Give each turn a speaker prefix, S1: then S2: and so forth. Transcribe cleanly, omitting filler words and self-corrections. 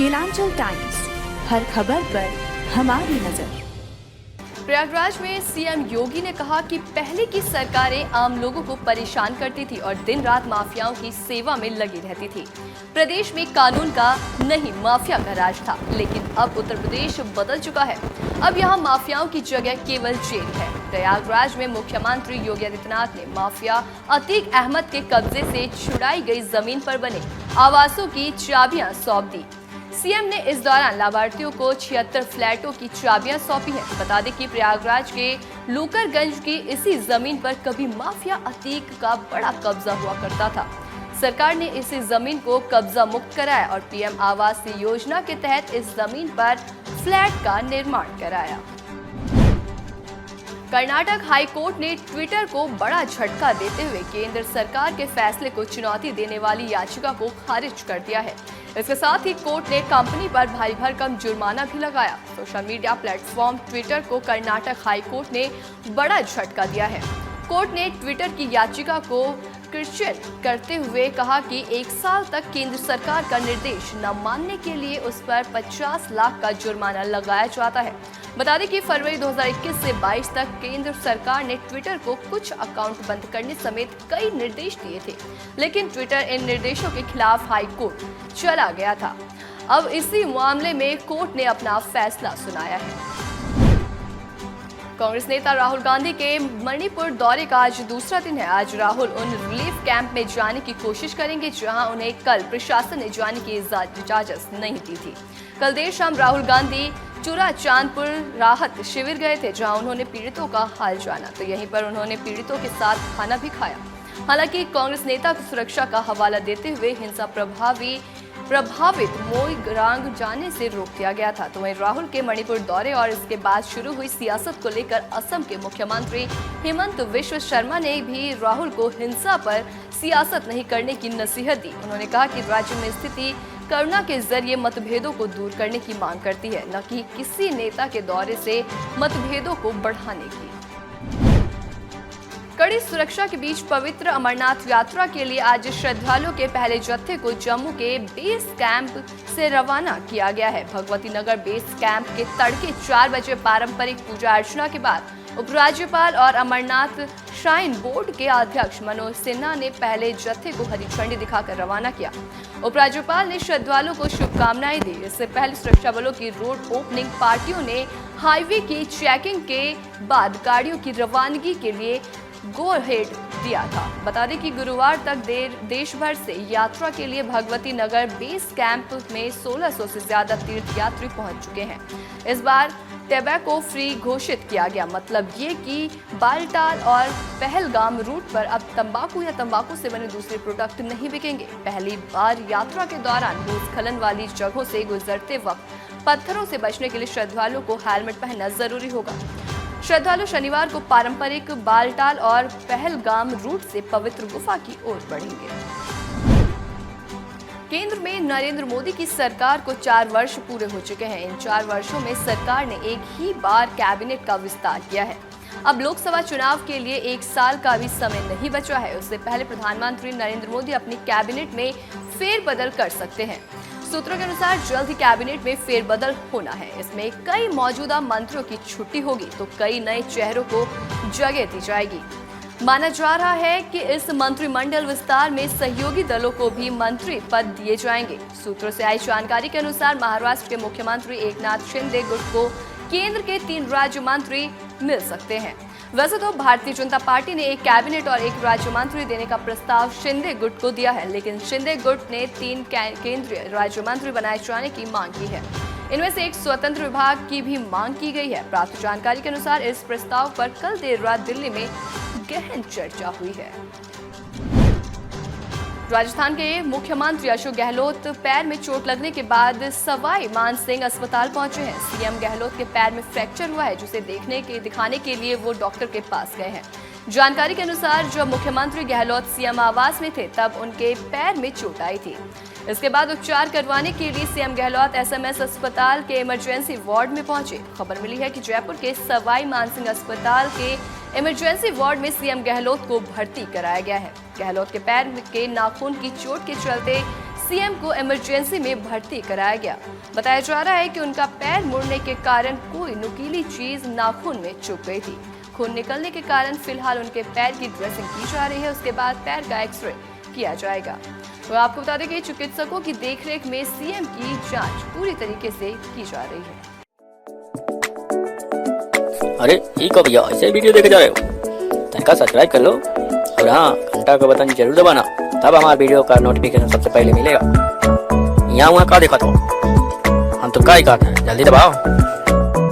S1: Kelanchal times, हर खबर पर हमारी नजर।
S2: प्रयागराज में सीएम योगी ने कहा कि पहले की सरकारें आम लोगों को परेशान करती थी और दिन रात माफियाओं की सेवा में लगी रहती थी। प्रदेश में कानून का नहीं माफिया का राज था, लेकिन अब उत्तर प्रदेश बदल चुका है। अब यहाँ माफियाओं की जगह केवल जेल है। प्रयागराज में मुख्यमंत्री योगी आदित्यनाथ ने माफिया अतीक अहमद के कब्जे से छुड़ाई गई जमीन पर बने आवासों की चाबियां सौंप दी। सीएम ने इस दौरान लाभार्थियों को 76 फ्लैटों की चाबियां सौंपी हैं। बता दें कि प्रयागराज के लूकरगंज की इसी जमीन पर कभी माफिया अतीक का बड़ा कब्जा हुआ करता था। सरकार ने इसी जमीन को कब्जा मुक्त कराया और पीएम आवास योजना के तहत इस जमीन पर फ्लैट का निर्माण कराया। कर्नाटक हाई कोर्ट ने ट्विटर को बड़ा झटका देते हुए केंद्र सरकार के फैसले को चुनौती देने वाली याचिका को खारिज कर दिया है। इसके साथ ही कोर्ट ने कंपनी पर भारी भरकम जुर्माना भी लगाया। सोशल मीडिया प्लेटफॉर्म ट्विटर को कर्नाटक हाई कोर्ट ने बड़ा झटका दिया है। कोर्ट ने ट्विटर की याचिका को क्वेश्चन करते हुए कहा कि 1 साल तक केंद्र सरकार का निर्देश न मानने के लिए उस पर 50 लाख का जुर्माना लगाया जाता है। बता दें कि फरवरी 2021 से 22 तक केंद्र सरकार ने ट्विटर को कुछ अकाउंट बंद करने समेत कई निर्देश दिए थे, लेकिन ट्विटर इन निर्देशों के खिलाफ हाई कोर्ट चला गया था। अब इसी मामले में कोर्ट ने अपना फैसला सुनाया है। कांग्रेस नेता राहुल गांधी के मणिपुर दौरे का आज दूसरा दिन है। आज राहुल उन रिलीफ कैंप में जाने की कोशिश करेंगे जहां उन्हें कल प्रशासन ने जाने की इजाजत नहीं दी थी। कल देर शाम राहुल गांधी चूराचांदपुर राहत शिविर गए थे, जहां उन्होंने पीड़ितों का हाल जाना, तो यहीं पर उन्होंने पीड़ितों के साथ खाना भी खाया। हालांकि कांग्रेस नेता को सुरक्षा का हवाला देते हुए हिंसा प्रभावित मोईग्रांग जाने से रोक दिया गया था। तो वहीं राहुल के मणिपुर दौरे और इसके बाद शुरू हुई सियासत को लेकर असम के मुख्यमंत्री हेमंत बिस्वा शर्मा ने भी राहुल को हिंसा पर सियासत नहीं करने की नसीहत दी। उन्होंने कहा कि राज्य में स्थिति करुणा के जरिए मतभेदों को दूर करने की मांग करती है, न कि किसी नेता के दौरे से मतभेदों को बढ़ाने की। कड़ी सुरक्षा के बीच पवित्र अमरनाथ यात्रा के लिए आज श्रद्धालुओं के पहले जत्थे को जम्मू के बेस कैंप से रवाना किया गया है। भगवती नगर बेस कैंप के तड़के 4 बजे पारंपरिक पूजा अर्चना के बाद उपराज्यपाल और अमरनाथ श्राइन बोर्ड के अध्यक्ष मनोज सिन्हा ने पहले जत्थे को हरी झंडी दिखाकर रवाना किया। उपराज्यपाल ने श्रद्धालुओं को शुभकामनाएं दी। इससे पहले सुरक्षा बलों की रोड ओपनिंग पार्टियों ने हाईवे की चेकिंग के बाद गाड़ियों की रवानगी के लिए गो हेड दिया था। बता दें कि गुरुवार तक देश भर से यात्रा के लिए भगवती नगर बेस कैंप में 1600 से ज्यादा तीर्थ यात्री पहुंच चुके हैं। इस बार टैबैको फ्री घोषित किया गया, मतलब ये कि बालटाल और पहलगाम रूट पर अब तंबाकू या तंबाकू से बने दूसरे प्रोडक्ट नहीं बिकेंगे। पहली बार यात्रा के दौरान भूस्खलन वाली जगहों से गुजरते वक्त पत्थरों से बचने के लिए श्रद्धालुओं को हेलमेट पहनना जरूरी होगा। श्रद्धालु शनिवार को पारंपरिक बालटाल और पहलगाम रूट से पवित्र गुफा की ओर बढ़ेंगे। केंद्र में नरेंद्र मोदी की सरकार को 4 वर्ष पूरे हो चुके हैं। इन 4 वर्षों में सरकार ने एक ही बार कैबिनेट का विस्तार किया है। अब लोकसभा चुनाव के लिए 1 साल का भी समय नहीं बचा है। उससे पहले प्रधानमंत्री नरेंद्र मोदी अपनी कैबिनेट में फेरबदल कर सकते हैं। सूत्रों के अनुसार जल्द ही कैबिनेट में फेरबदल होना है। इसमें कई मौजूदा मंत्रियों की छुट्टी होगी तो कई नए चेहरों को जगह दी जाएगी। माना जा रहा है कि इस मंत्रिमंडल विस्तार में सहयोगी दलों को भी मंत्री पद दिए जाएंगे। सूत्रों से आई जानकारी के अनुसार महाराष्ट्र के मुख्यमंत्री एकनाथ शिंदे गुट को केंद्र के 3 राज्य मंत्री मिल सकते हैं। वैसे तो भारतीय जनता पार्टी ने एक कैबिनेट और 1 राज्य मंत्री देने का प्रस्ताव शिंदे गुट को दिया है, लेकिन शिंदे गुट ने 3 केंद्रीय राज्य मंत्री बनाए जाने की मांग की है। इनमें से एक स्वतंत्र विभाग की भी मांग की गई है। प्राप्त जानकारी के अनुसार इस प्रस्ताव पर कल देर रात दिल्ली में गहन चर्चा हुई है। राजस्थान के मुख्यमंत्री अशोक गहलोत पैर में चोट लगने के बाद सवाई मानसिंह अस्पताल पहुंचे हैं। सीएम गहलोत के पैर में फ्रैक्चर हुआ है, जिसे दिखाने के लिए वो डॉक्टर के पास गए हैं। जानकारी के अनुसार जब मुख्यमंत्री गहलोत सीएम आवास में थे तब उनके पैर में चोट आई थी। इसके बाद उपचार करवाने के लिए सीएम गहलोत एसएमएस अस्पताल के इमरजेंसी वार्ड में पहुंचे। खबर मिली है कि जयपुर के सवाई मानसिंह अस्पताल के इमरजेंसी वार्ड में सीएम गहलोत को भर्ती कराया गया है। गहलोत के पैर के नाखून की चोट के चलते सीएम को इमरजेंसी में भर्ती कराया गया। बताया जा रहा है कि उनका पैर मुड़ने के कारण कोई नुकीली चीज नाखून में चुभ गई थी। खून निकलने के कारण फिलहाल उनके पैर की ड्रेसिंग की जा रही है, उसके बाद पैर का एक्सरे किया जाएगा। तो आपको बता दें कि चिकित्सकों की देखरेख में सीएम की जांच पूरी तरीके से की जा रही है।
S3: अरे ठीक हो भैया, ऐसे वीडियो देखे जा रहे हो? चैनल सब्सक्राइब कर लो और हाँ, घंटा का बटन जरूर दबाना, तब हमारे वीडियो का नोटिफिकेशन सबसे पहले मिलेगा। यहाँ वहाँ का देखा तो हम तो क्या ही कहते हैं, जल्दी दबाओ।